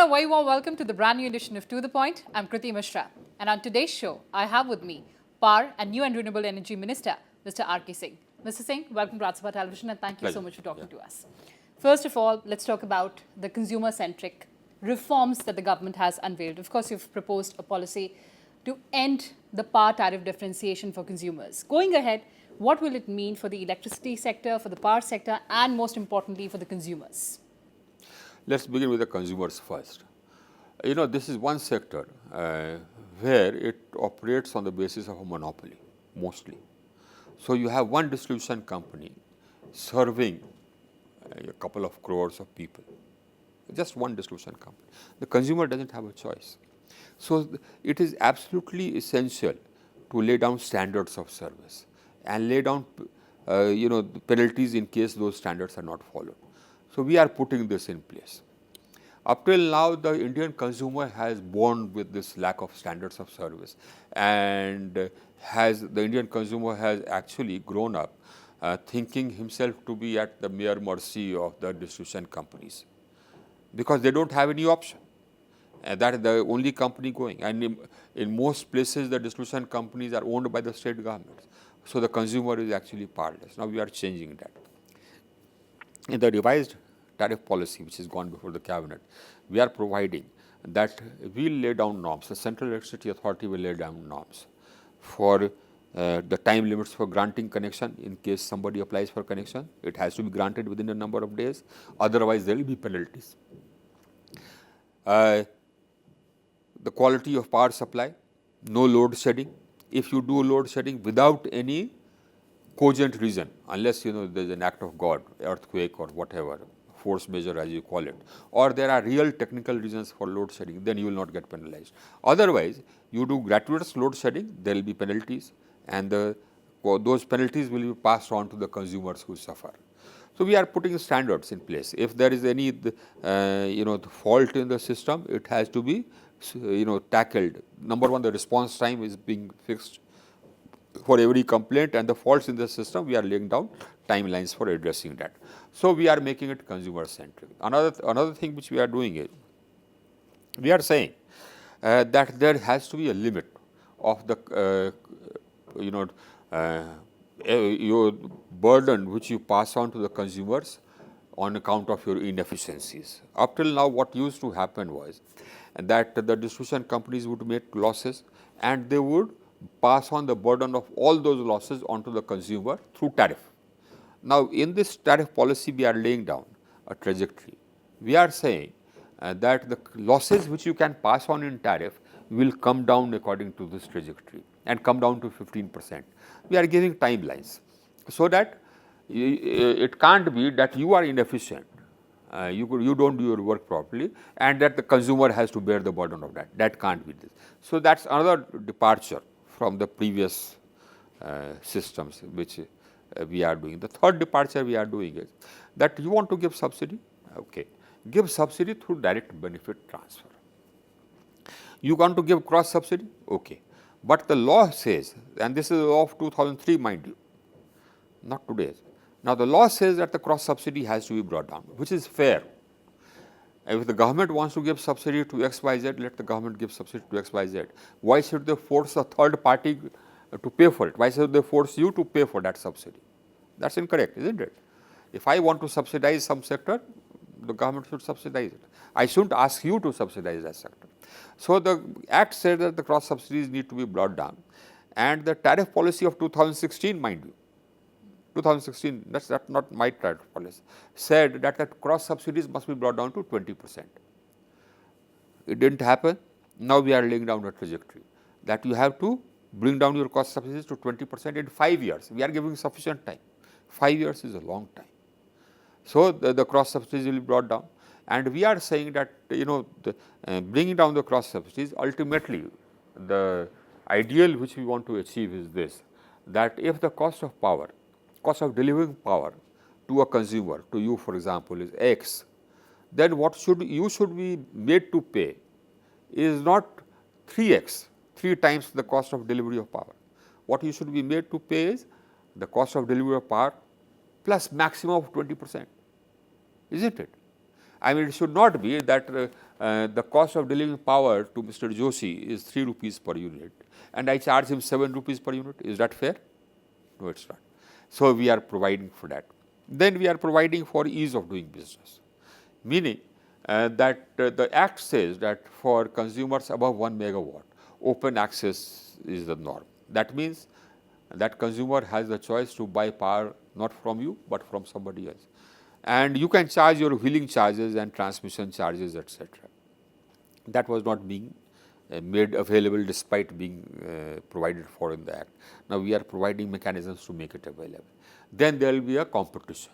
a very warm welcome to the brand new edition of To The Point. I'm Kriti Mishra, and on today's show, I have with me Power and New and Renewable Energy Minister, Mr. R.K. Singh. Mr. Singh, welcome to Rajya Sabha Television, and thank you so much for talking to us. First of all, let's talk about the consumer-centric reforms that the government has unveiled. Of course, you've proposed a policy to end the power tariff differentiation for consumers. Going ahead, what will it mean for the electricity sector, for the power sector, and most importantly, for the consumers? Let's begin with the consumers first. This is one sector where it operates on the basis of a monopoly, mostly. So you have one distribution company serving a couple of crores of people, just one distribution company. The consumer doesn't have a choice. So it is absolutely essential to lay down standards of service and lay down, penalties in case those standards are not followed. So we are putting this in place. Up till now, the Indian consumer has borne with this lack of standards of service, and the Indian consumer has actually grown up thinking himself to be at the mere mercy of the distribution companies, because they don't have any option. And that is the only company going. And in most places, the distribution companies are owned by the state governments. So the consumer is actually powerless. Now we are changing that. In the revised tariff policy, which has gone before the cabinet, we are providing that we will lay down norms. The Central Electricity Authority will lay down norms for the time limits for granting connection. In case somebody applies for connection, it has to be granted within a number of days. Otherwise, there will be penalties. The quality of power supply, no load shedding. If you do load shedding without any cogent reason, unless there is an act of God, earthquake or whatever, force majeure as you call it, or there are real technical reasons for load shedding, then you will not get penalized. Otherwise, you do gratuitous load shedding, there will be penalties, and those penalties will be passed on to the consumers who suffer. So we are putting standards in place. If there is any fault in the system, it has to be tackled. Number one, the response time is being fixed for every complaint, and the faults in the system, we are laying down timelines for addressing that. So we are making it consumer centric. Another thing which we are doing is, we are saying that there has to be a limit of the your burden which you pass on to the consumers on account of your inefficiencies. Up till now, what used to happen was that the distribution companies would make losses, and they would pass on the burden of all those losses onto the consumer through tariff. Now, in this tariff policy, we are laying down a trajectory. We are saying that the losses which you can pass on in tariff will come down according to this trajectory and come down to 15%. We are giving timelines so that it can't be that you are inefficient, you don't do your work properly, and that the consumer has to bear the burden of that. That can't be this. So that's another departure from the previous systems which we are doing. The third departure we are doing is that you want to give subsidy, okay, give subsidy through direct benefit transfer. You want to give cross subsidy, okay, but the law says, and this is the law of 2003, mind you, not today's. Now the law says that the cross subsidy has to be brought down, which is fair. If the government wants to give subsidy to XYZ, let the government give subsidy to XYZ. Why should they force a third party to pay for it? Why should they force you to pay for that subsidy? That's incorrect, isn't it? If I want to subsidize some sector, the government should subsidize it. I shouldn't ask you to subsidize that sector. So the Act said that the cross subsidies need to be brought down, and the tariff policy of 2016, mind you, 2016, that's not my tariff policy, said that the cross subsidies must be brought down to 20%. It didn't happen. Now we are laying down a trajectory that you have to bring down your cross subsidies to 20% in 5 years. We are giving sufficient time. 5 years is a long time. So the cross subsidies will be brought down, and we are saying that bringing down the cross subsidies, ultimately the ideal which we want to achieve is this, that if the cost of power, cost of delivering power to a consumer, to you for example, is X, then what you should be made to pay is not 3x, 3 times the cost of delivery of power. What you should be made to pay is the cost of delivery of power plus maximum of 20%, isn't it? I mean, it should not be that the cost of delivering power to Mr. Joshi is 3 rupees per unit, and I charge him 7 rupees per unit. Is that fair? No, it's not. So we are providing for that. Then we are providing for ease of doing business, meaning that the Act says that for consumers above 1 megawatt, open access is the norm. That means that consumer has the choice to buy power not from you but from somebody else. And you can charge your wheeling charges and transmission charges, etc. That was not being made available despite being provided for in the Act. Now we are providing mechanisms to make it available. Then there will be a competition.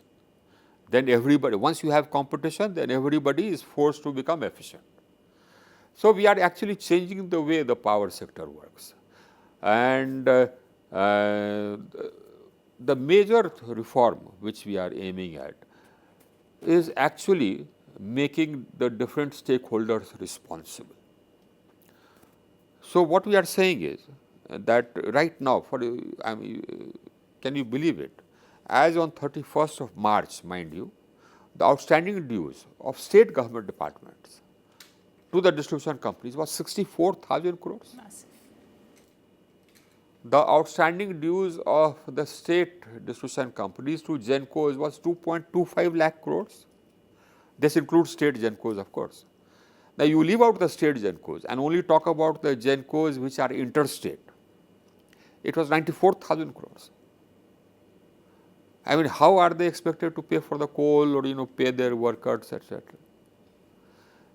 Then everybody, once you have competition, then everybody is forced to become efficient. So we are actually changing the way the power sector works. And the major reform which we are aiming at is actually making the different stakeholders responsible. So what we are saying is that right now, can you believe it? As on 31st of March, mind you, the outstanding dues of state government departments to the distribution companies was 64,000 crores. Massive. The outstanding dues of the state distribution companies to GENCOs was 2.25 lakh crores. This includes state GENCOs, of course. Now you leave out the state GENCOs and only talk about the GENCOs which are interstate. It was 94,000 crores. I mean, how are they expected to pay for the coal or pay their workers, etc.?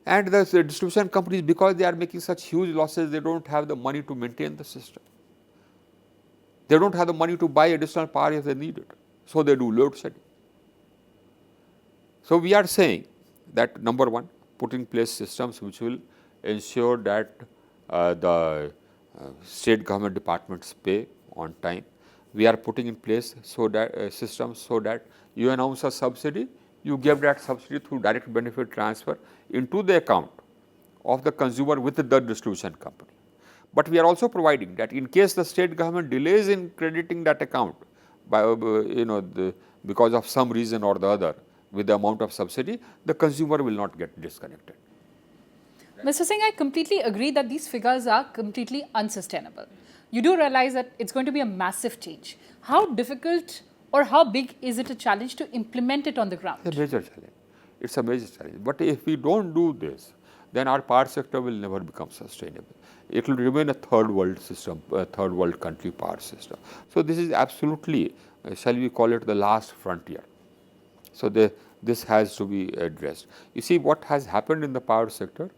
And the distribution companies, because they are making such huge losses, they don't have the money to maintain the system. They don't have the money to buy additional power if they need it. So they do load shedding. So we are saying that number one, put in place systems which will ensure that the state government departments pay on time. We are putting in place so that systems so that you announce a subsidy, you give that subsidy through direct benefit transfer into the account of the consumer with the distribution company. But we are also providing that in case the state government delays in crediting that account by because of some reason or the other with the amount of subsidy, the consumer will not get disconnected. Mr. Singh, I completely agree that these figures are completely unsustainable. You do realize that it's going to be a massive change. How difficult or how big is it a challenge to implement it on the ground? It's a major challenge. It's a major challenge. But if we don't do this, then our power sector will never become sustainable. It will remain a third world system, a third world country power system. So this is absolutely, shall we call it the last frontier. So this has to be addressed. You see, what has happened in the power sector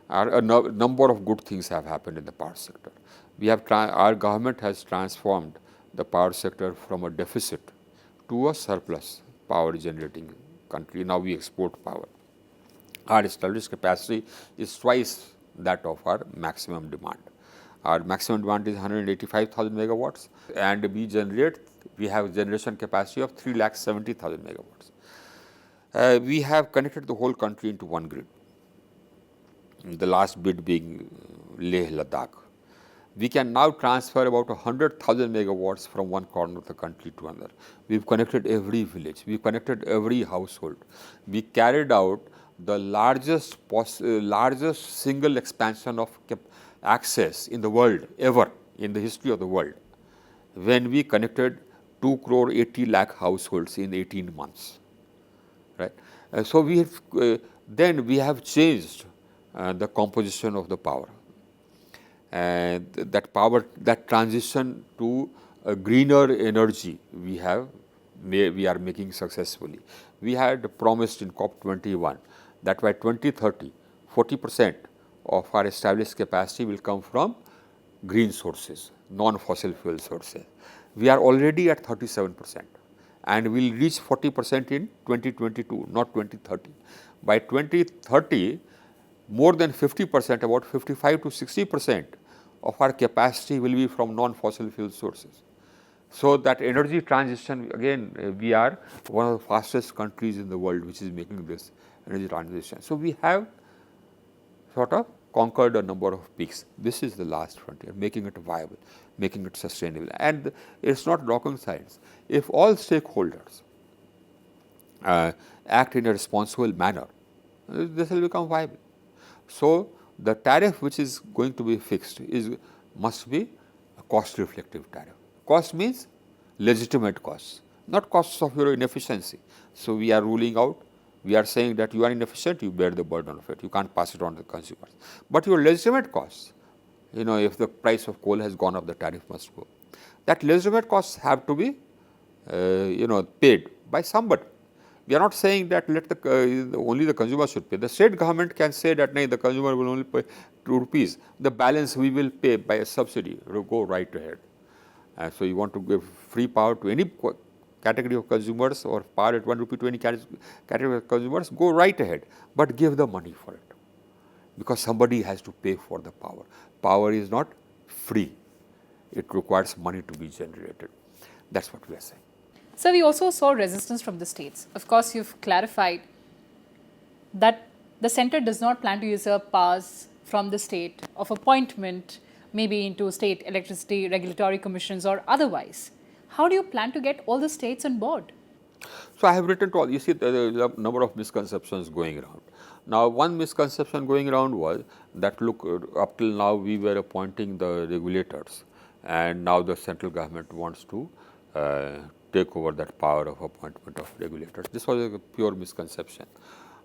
are a number of good things have happened in the power sector. We have our government has transformed the power sector from a deficit to a surplus power generating country. Now we export power. Our established capacity is twice that of our maximum demand. Our maximum demand is 185,000 megawatts, and we have generation capacity of 3,70,000 megawatts. We have connected the whole country into one grid. The last bit being Leh Ladakh. We can now transfer about 100,000 megawatts from one corner of the country to another. We've connected every village. We've connected every household. We carried out the largest single expansion of access in the world ever in the history of the world, when we connected 2 crore 80 lakh households in 18 months. Right? So we have then we have changed the composition of the power. And that transition to a greener energy we are making successfully. We had promised in COP21 that by 2030, 40% of our established capacity will come from green sources, non-fossil fuel sources. We are already at 37% and we will reach 40% in 2022, not 2030. By 2030, more than 50%, about 55 to 60% of our capacity will be from non-fossil fuel sources. So that energy transition, again, we are one of the fastest countries in the world which is making this energy transition. So we have sort of conquered a number of peaks. This is the last frontier, making it viable, making it sustainable. And it's not rocket science. If all stakeholders act in a responsible manner, this will become viable. So, the tariff which is going to be fixed must be a cost reflective tariff. Cost means legitimate costs, not costs of your inefficiency. So, we are ruling out, we are saying that you are inefficient, you bear the burden of it, you can't pass it on to the consumers. But your legitimate costs, if the price of coal has gone up, the tariff must go. That legitimate costs have to be, paid by somebody. We are not saying that only the consumer should pay. The state government can say that the consumer will only pay 2 rupees. The balance we will pay by a subsidy. Go right ahead. So you want to give free power to any category of consumers or power at 1 rupee to any category of consumers, go right ahead, but give the money for it, because somebody has to pay for the power. Power is not free. It requires money to be generated. That's what we are saying. So we also saw resistance from the states. Of course, you've clarified that the centre does not plan to usurp powers from the state of appointment, maybe into state electricity regulatory commissions or otherwise. How do you plan to get all the states on board? So I have written to all. You see, there is a number of misconceptions going around. Now, one misconception going around was that, look, up till now we were appointing the regulators, and now the central government wants to take over that power of appointment of regulators. This was a pure misconception.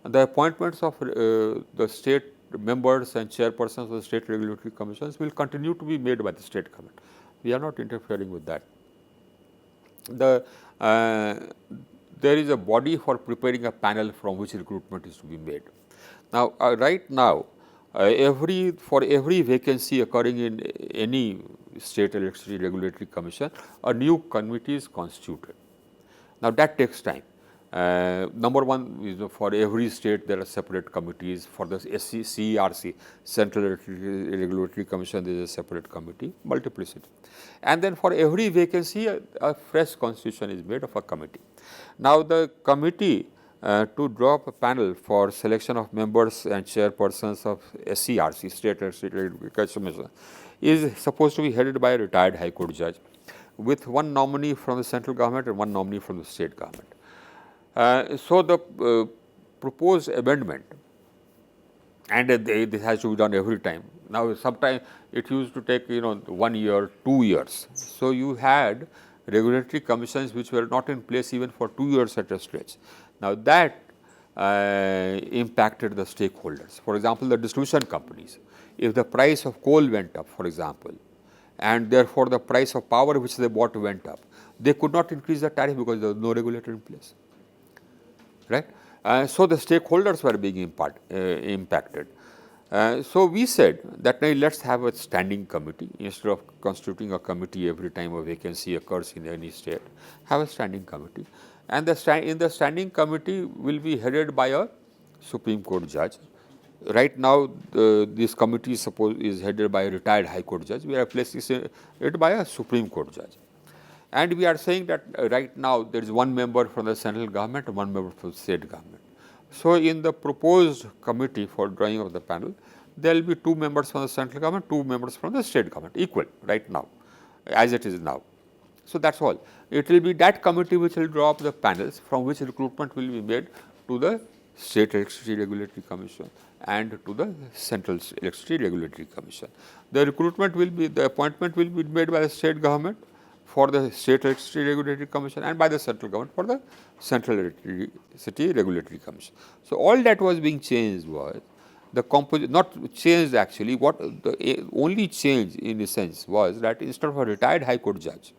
And the appointments of the state members and chairpersons of the state regulatory commissions will continue to be made by the state government. We are not interfering with that. There is a body for preparing a panel from which recruitment is to be made. Now, right now, for every vacancy occurring in any state electricity regulatory commission, a new committee is constituted. Now, that takes time. Number one, for every state there are separate committees. For the CERC, Central Regulatory Commission, there is a separate committee, multiplicity. And then for every vacancy, a fresh constitution is made of a committee. Now, the committee to draw up a panel for selection of members and chairpersons of SCRC, State Regulatory Commission, is supposed to be headed by a retired High Court judge, with one nominee from the central government and one nominee from the state government. So, the proposed amendment, and this has to be done every time. Now, sometimes it used to take 1 year, 2 years. So, you had regulatory commissions which were not in place even for 2 years at a stretch. Now, that impacted the stakeholders. For example, the distribution companies, if the price of coal went up, for example, and therefore the price of power which they bought went up, they could not increase the tariff because there was no regulator in place. Right? So, the stakeholders were being impacted. So, we said that now let us have a standing committee instead of constituting a committee every time a vacancy occurs in any state. Have a standing committee, and in the standing committee will be headed by a Supreme Court judge. Right now, this committee is headed by a retired High Court judge. We are placing it by a Supreme Court judge. And we are saying that right now there is one member from the central government and one member from the state government. So, in the proposed committee for drawing of the panel, there will be 2 members from the central government, 2 members from the state government, equal right now, as it is now. So, that is all. It will be that committee which will draw up the panels from which recruitment will be made to the State Electricity Regulatory Commission and to the Central Electricity Regulatory Commission. The appointment will be made by the state government for the State Electricity Regulatory Commission and by the central government for the Central Electricity Regulatory Commission. So, all that was being changed was the composition, not changed actually, what the only change in a sense was that instead of a retired High Court judge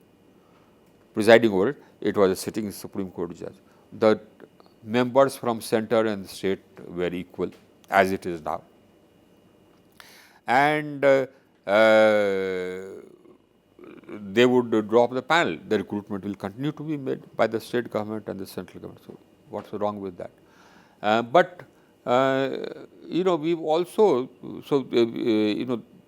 presiding over it, it was a sitting Supreme Court judge. The members from center and state were equal as it is now. And they would drop the panel. The recruitment will continue to be made by the state government and the central government. So, what's wrong with that? We've also,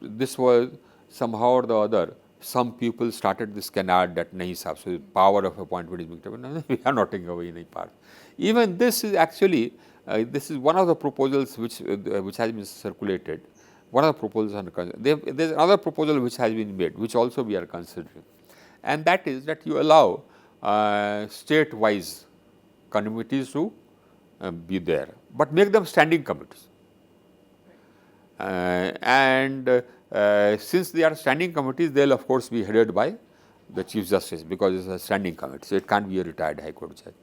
this was somehow or the other, some people started this canard that nahi sahab, so the power of appointment is being taken. No, we are not taking away any power. Even this is actually, this is one of the proposals which has been circulated. One of the proposals there is another proposal which has been made, which also we are considering, and that is that you allow state-wise committees to be there, but make them standing committees. Since they are standing committees, they'll of course be headed by the Chief Justice, because it's a standing committee, so it can't be a retired High Court judge.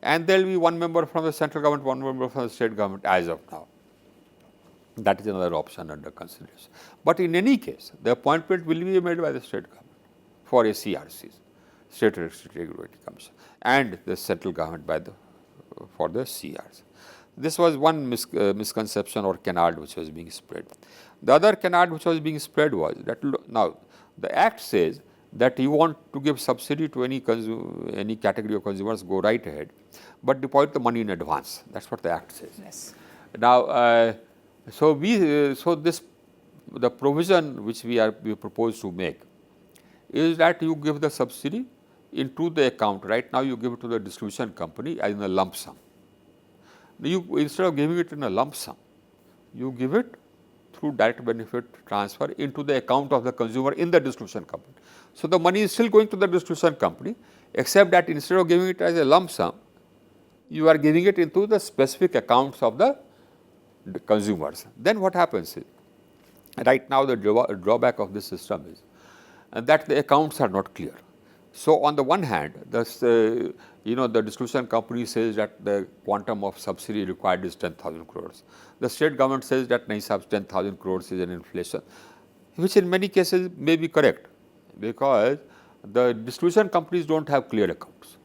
And there will be one member from the central government, one member from the state government as of now. That is another option under consideration. But in any case, the appointment will be made by the state government for SERCs, State Electricity Regulatory Commission, and the central government for the CRs. This was one misconception or canard which was being spread. The other canard which was being spread was that now the Act says that you want to give subsidy to any category of consumers, go right ahead, but deposit the money in advance. That's what the Act says. Yes. Now, the provision which we propose to make is that you give the subsidy into the account. Right now, you give it to the distribution company as in a lump sum. Instead of giving it in a lump sum, you give it through direct benefit transfer into the account of the consumer in the distribution company. So the money is still going to the distribution company, except that instead of giving it as a lump sum, you are giving it into the specific accounts of the consumers. Then what happens is, right now the drawback of this system is that the accounts are not clear. So on the one hand, the distribution company says that the quantum of subsidy required is 10,000 crores. The state government says that 10,000 crores is an inflation, which in many cases may be correct, because the distribution companies don't have clear accounts.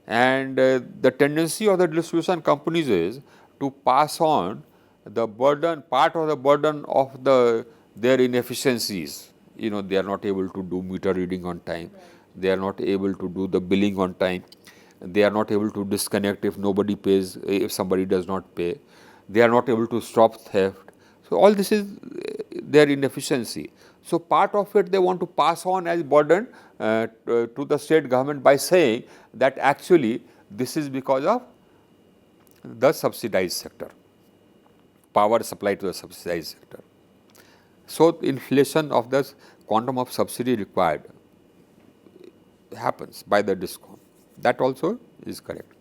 And the tendency of the distribution companies is to pass on the burden, part of the burden of their inefficiencies. They are not able to do meter reading on time. They are not able to do the billing on time. They are not able to disconnect if nobody pays, if somebody does not pay. They are not able to stop theft. So all this is their inefficiency. So part of it they want to pass on as burden to the state government by saying that actually this is because of the subsidized sector, power supply to the subsidized sector. So inflation of the quantum of subsidy required happens by the DISCOM. That also is correct.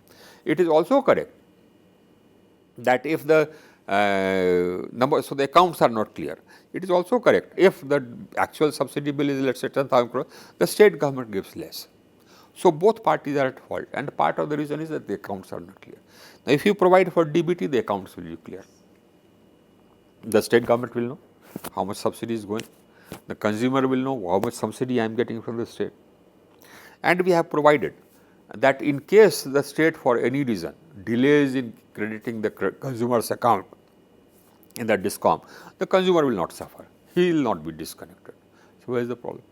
It is also correct that if the so the accounts are not clear. It is also correct if the actual subsidy bill is, let's say, 10,000 crores, the state government gives less. So both parties are at fault, and part of the reason is that the accounts are not clear. Now, if you provide for DBT, the accounts will be clear. The state government will know how much subsidy is going. The consumer will know how much subsidy I am getting from the state. And we have provided that in case the state for any reason delays in crediting the consumer's account in the DISCOM, the consumer will not suffer. He will not be disconnected. So where is the problem?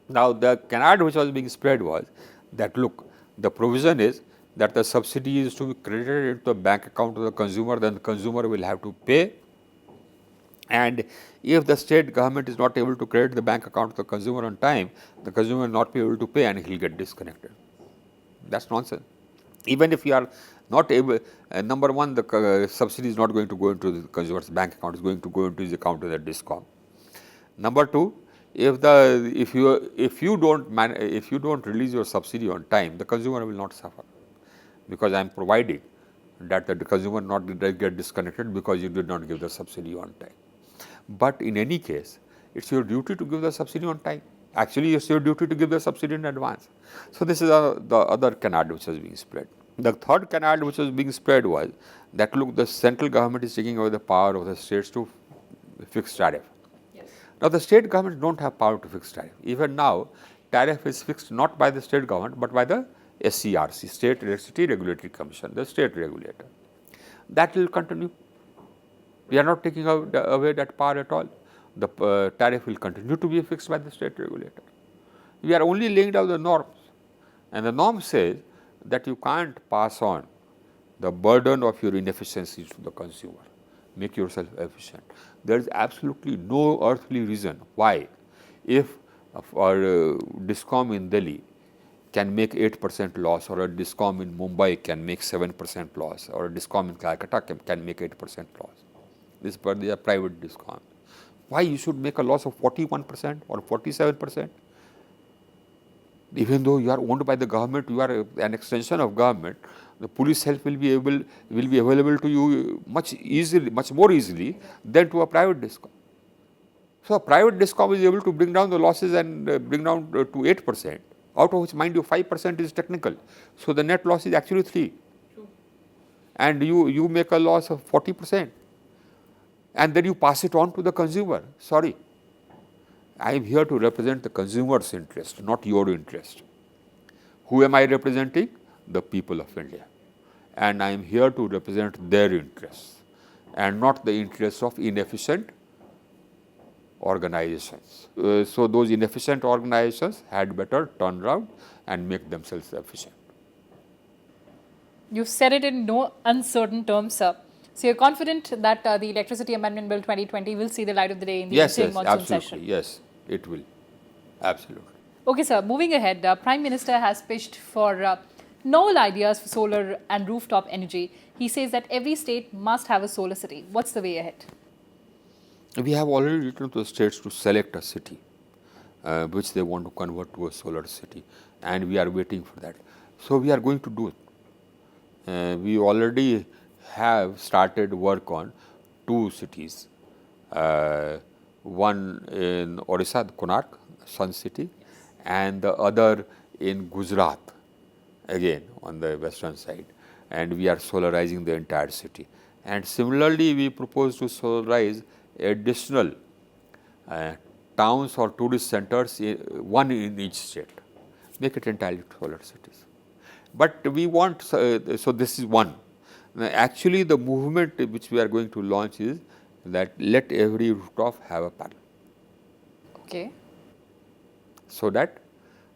Now the canard which was being spread was that, look, the provision is that the subsidy is to be credited into the bank account of the consumer, then the consumer will have to pay. And if the state government is not able to credit the bank account of the consumer on time, the consumer will not be able to pay and he will get disconnected. That's nonsense. Even if you are not able, number one, the subsidy is not going to go into the consumer's bank account, it's going to go into his account of the DISCOM. Number two, if you don't release your subsidy on time, the consumer will not suffer, because I am providing that the consumer not get disconnected because you did not give the subsidy on time. But in any case, it's your duty to give the subsidy on time. Actually, it's your duty to give the subsidy in advance. So this is the other canard which was being spread. The third canard which was being spread was that, look, the central government is taking away the power of the states to fix tariff. Yes. Now, the state governments don't have power to fix tariff. Even now, tariff is fixed not by the state government, but by the SERC, State Electricity Regulatory Commission, the state regulator. That will continue. We are not taking away that power at all. The tariff will continue to be fixed by the state regulator. We are only laying down the norms, and the norm says that you can't pass on the burden of your inefficiencies to the consumer. Make yourself efficient. There is absolutely no earthly reason why, if our DISCOM in Delhi can make 8% loss, or a DISCOM in Mumbai can make 7% loss, or a DISCOM in Calcutta can make 8% loss. This is a private DISCOM. Why you should make a loss of 41% or 47%? Even though you are owned by the government, you are an extension of government, the police help will be available to you much more easily than to a private discom. So a private discom is able to bring down the losses and bring down to 8%, out of which, mind you, 5% is technical. So the net loss is actually 3%. And you make a loss of 40%. And then you pass it on to the consumer. Sorry, I am here to represent the consumer's interest, not your interest. Who am I representing? The people of India. And I am here to represent their interests and not the interests of inefficient organizations. So those inefficient organizations had better turn around and make themselves efficient. You've said it in no uncertain terms, sir. So you're confident that the Electricity Amendment Bill 2020 will see the light of the day in the ensuing monsoon absolutely. session? Yes, it will. Absolutely. Okay, sir. Moving ahead, Prime Minister has pitched for novel ideas for solar and rooftop energy. He says that every state must have a solar city. What's the way ahead? We have already written to the states to select a city which they want to convert to a solar city, and we are waiting for that. So we are going to do it. We already have started work on 2 cities, one in Orissa, Konark, Sun City, and the other in Gujarat, again on the western side, and we are solarizing the entire city. And similarly, we propose to solarize additional towns or tourist centers, one in each state, make it entirely solar cities. But we want, so this is one. Actually, the movement which we are going to launch is that let every rooftop have a panel. Okay. So that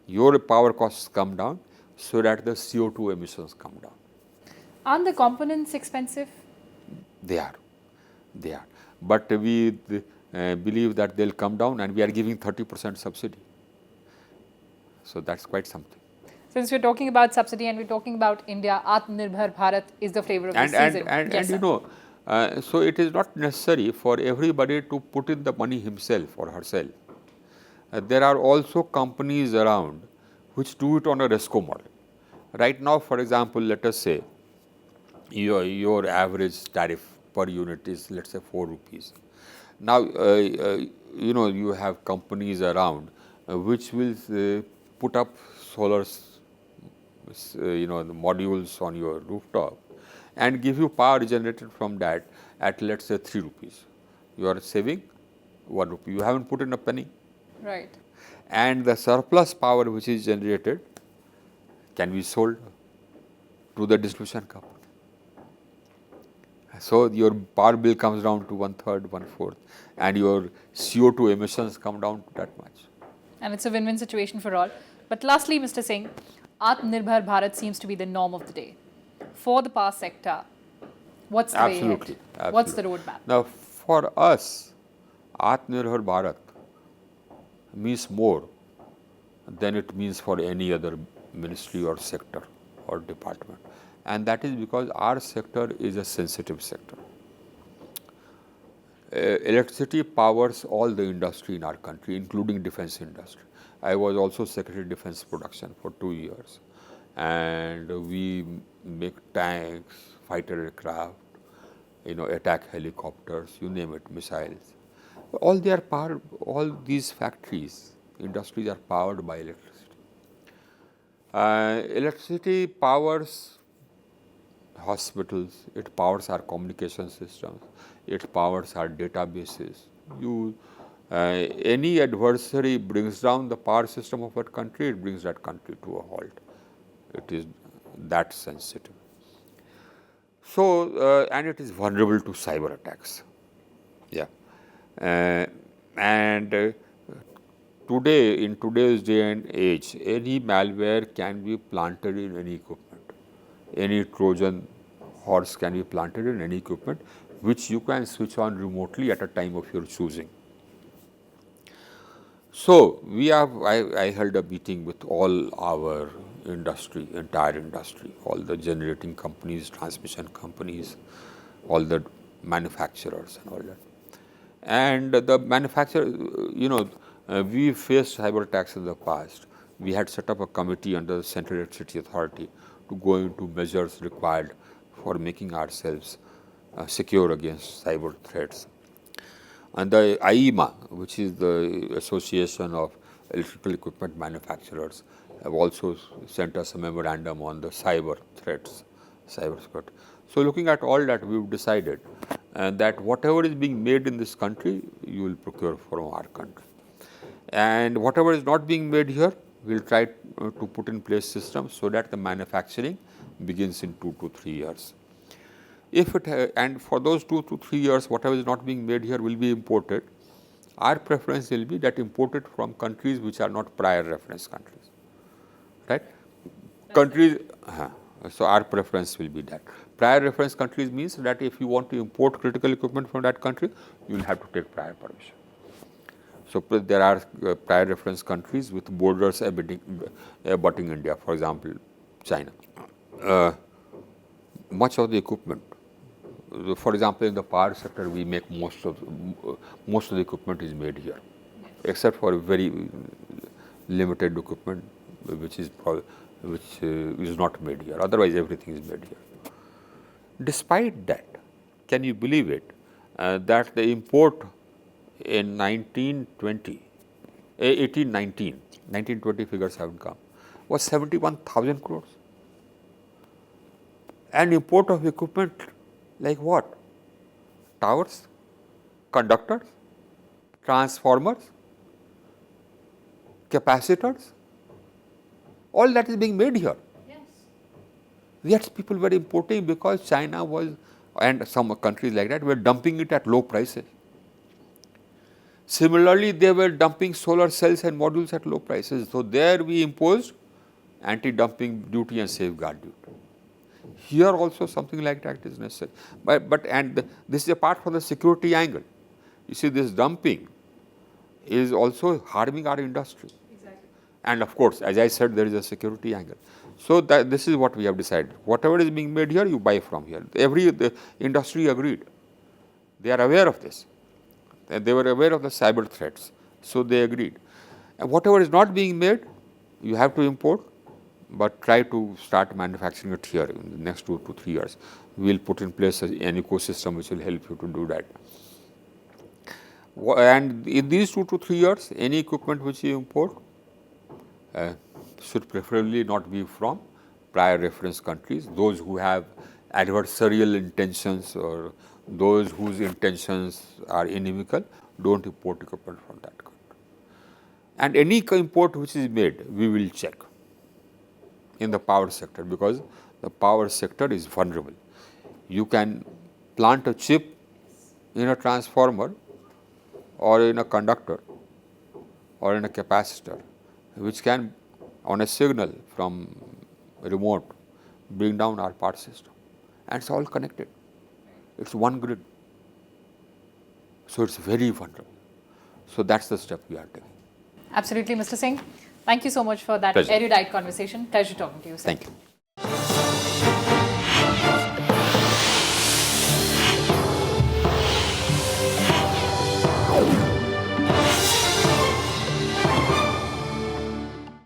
your power costs come down, so that the CO2 emissions come down. Aren't the components expensive? They are. But we believe that they'll come down, and we are giving 30% subsidy. So that's quite something. Since we're talking about subsidy and we're talking about India, Atmanirbhar Bharat is the flavor of the season. And Yes, you know, so it is not necessary for everybody to put in the money himself or herself. There are also companies around which do it on a RESCO model. Right now, for example, let us say your average tariff per unit is, let's say, 4 rupees. Now, you know, you have companies around which will put up solar, you know, the modules on your rooftop and give you power generated from that at, let's say, 3 rupees. You are saving 1 rupee. You haven't put in a penny. Right. And the surplus power which is generated can be sold to the distribution company. So your power bill comes down to 1/3, 1/4, and your CO2 emissions come down to that much. And it's a win-win situation for all. But lastly, Mr. Singh, Atmanirbhar Bharat seems to be the norm of the day. For the power sector, what's the way Absolutely. ahead? What's the roadmap? Now, for us, Atmanirbhar Bharat means more than it means for any other ministry or sector or department. And that is because our sector is a sensitive sector. Electricity powers all the industry in our country, including defense industry. I was also Secretary of Defense Production for 2 years, and we make tanks, fighter aircraft, you know, attack helicopters, you name it, missiles. All these factories, industries are powered by electricity. Electricity powers hospitals, it powers our communication systems, it powers our databases. Any adversary brings down the power system of a country, it brings that country to a halt. It is that sensitive. So, and it is vulnerable to cyber attacks. Yeah. Today, in today's day and age, any malware can be planted in any equipment. Any Trojan horse can be planted in any equipment, which you can switch on remotely at a time of your choosing. So, I held a meeting with all our industry, entire industry, all the generating companies, transmission companies, all the manufacturers and all that. And the manufacturer, you know, we faced cyber attacks in the past. We had set up a committee under the Central Electricity Authority to go into measures required for making ourselves secure against cyber threats. And the AIMA, which is the Association of Electrical Equipment Manufacturers, have also sent us a memorandum on the cyber threats, cyber threat. So looking at all that, we've decided that whatever is being made in this country, you will procure from our country. And whatever is not being made here, we'll try to put in place systems so that the manufacturing begins in 2 to 3 years. If it and for those 2 to 3 years, whatever is not being made here will be imported. Our preference will be that imported from countries which are not prior reference countries, right? Countries. So our preference will be that. Prior reference countries means that if you want to import critical equipment from that country, you will have to take prior permission. So there are prior reference countries with borders abutting India, for example, China. Much of the equipment, for example, in the power sector, we make most of the equipment is made here, except for very limited equipment which is not made here. Otherwise, everything is made here. Despite that, can you believe it, that the import in 1920 figures haven't come, was 71,000 crores. And import of equipment like what? Towers, conductors, transformers, capacitors, all that is being made here. Yes. Yet people were importing because China was, and some countries like that, were dumping it at low prices. Similarly, they were dumping solar cells and modules at low prices. So there we imposed anti-dumping duty and safeguard duty. Here also something like that is necessary. This is apart from the security angle. You see, this dumping is also harming our industry. Exactly. And of course, as I said, there is a security angle. So this is what we have decided. Whatever is being made here, you buy from here. The industry agreed. They are aware of this. And they were aware of the cyber threats. So they agreed. And whatever is not being made, you have to import, but try to start manufacturing it here in the next 2 to 3 years. We will put in place an ecosystem which will help you to do that. And in these 2 to 3 years, any equipment which you import should preferably not be from prior reference countries, those who have adversarial intentions or those whose intentions are inimical, don't import equipment from that country. And any import which is made, we will check in the power sector, because the power sector is vulnerable. You can plant a chip in a transformer or in a conductor or in a capacitor, which can, on a signal from remote, bring down our power system. And it's all connected. It's one grid. So it's very vulnerable. So that's the step we are taking. Absolutely, Mr. Singh. Thank you so much for that Pleasure. erudite conversation. Pleasure talking to you, sir. Thank you.